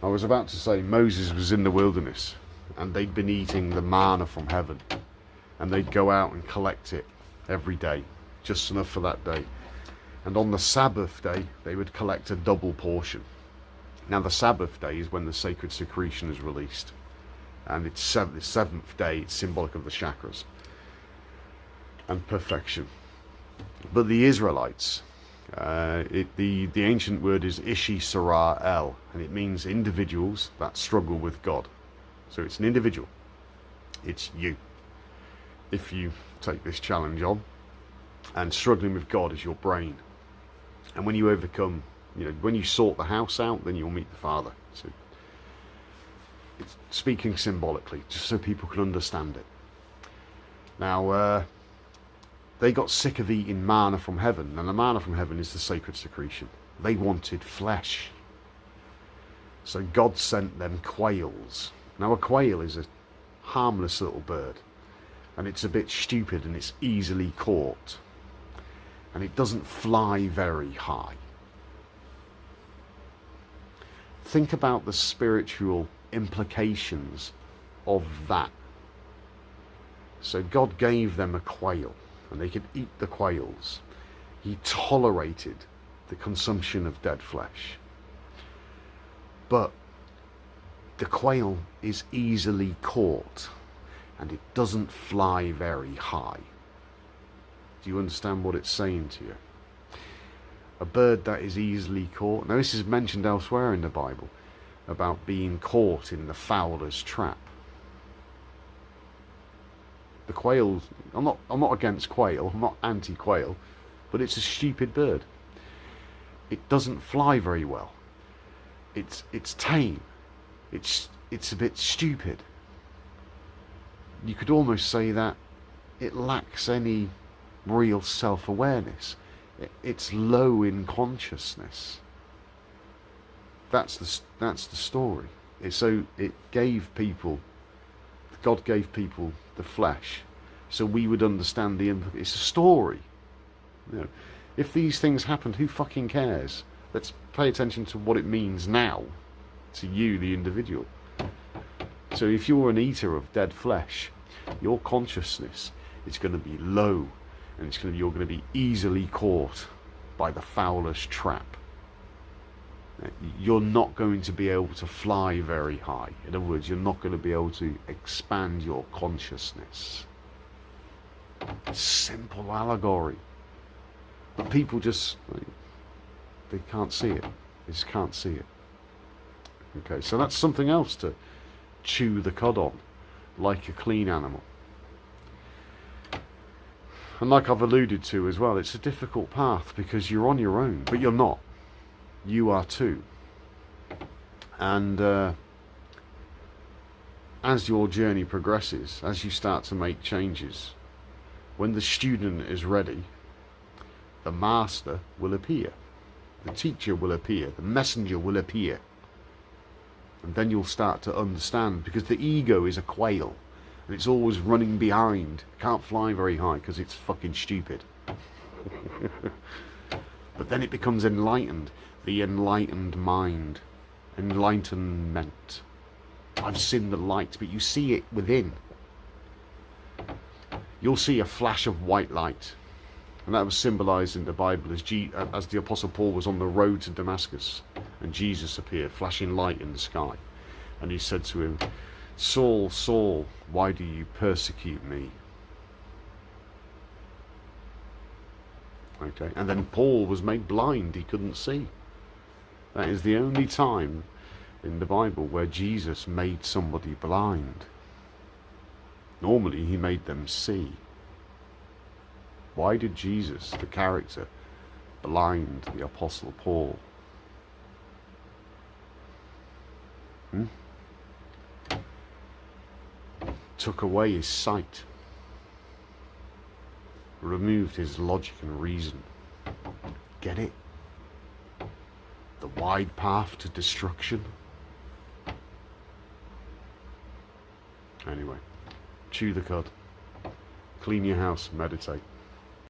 I was about to say Moses was in the wilderness and they'd been eating the manna from heaven, and they'd go out and collect it every day, just enough for that day. And on the Sabbath day, they would collect a double portion. Now the Sabbath day is when the sacred secretion is released, and it's the seventh day. It's symbolic of the chakras and perfection. But the Israelites, the ancient word is Ishi Sarah El, and it means individuals that struggle with God. So it's an individual. It's you. If you take this challenge on, and struggling with God is your brain. And when you overcome, when you sort the house out, then you'll meet the Father. So it's speaking symbolically, just so people can understand it. Now, they got sick of eating manna from heaven, and the manna from heaven is the sacred secretion. They wanted flesh. So God sent them quails. Now a quail is a harmless little bird, and it's a bit stupid, and it's easily caught, and it doesn't fly very high. Think about the spiritual implications of that. So God gave them a quail, and they could eat the quails. He tolerated the consumption of dead flesh. But the quail is easily caught, and it doesn't fly very high. Do you understand what it's saying to you? A bird that is easily caught. Now this is mentioned elsewhere in the Bible about being caught in the fowler's trap. The quail, I'm not against quail, I'm not anti-quail, but it's a stupid bird. It doesn't fly very well. It's tame. It's a bit stupid. You could almost say that it lacks any real self-awareness. It's low in consciousness. That's the story. So it gave people, God gave people the flesh, so we would understand the implication. It's a story. If these things happened, who fucking cares? Let's pay attention to what it means now to you, the individual. So if you're an eater of dead flesh, your consciousness is going to be low, and you're going to be easily caught by the fowler's trap. You're not going to be able to fly very high. In other words, you're not going to be able to expand your consciousness. Simple allegory. But people just, they can't see it. They just can't see it. Okay, so that's something else to chew the cud on, like a clean animal. And like I've alluded to as well, it's a difficult path because you're on your own, but you're not. You are too. And as your journey progresses, as you start to make changes, when the student is ready, the master will appear. The teacher will appear. The messenger will appear. And then you'll start to understand, because the ego is a quail, and it's always running behind. It can't fly very high because it's fucking stupid. But then it becomes enlightened. The enlightened mind. Enlightenment. I've seen the light, but you see it within. You'll see a flash of white light. And that was symbolized in the Bible as the Apostle Paul was on the road to Damascus, and Jesus appeared, flashing light in the sky. And he said to him, "Saul, Saul, why do you persecute me?" Okay, and then Paul was made blind, he couldn't see. That is the only time in the Bible where Jesus made somebody blind. Normally he made them see. Why did Jesus, the character, blind the Apostle Paul? Took away his sight. Removed his logic and reason. Get it? The wide path to destruction. Anyway, chew the cud. Clean your house, meditate.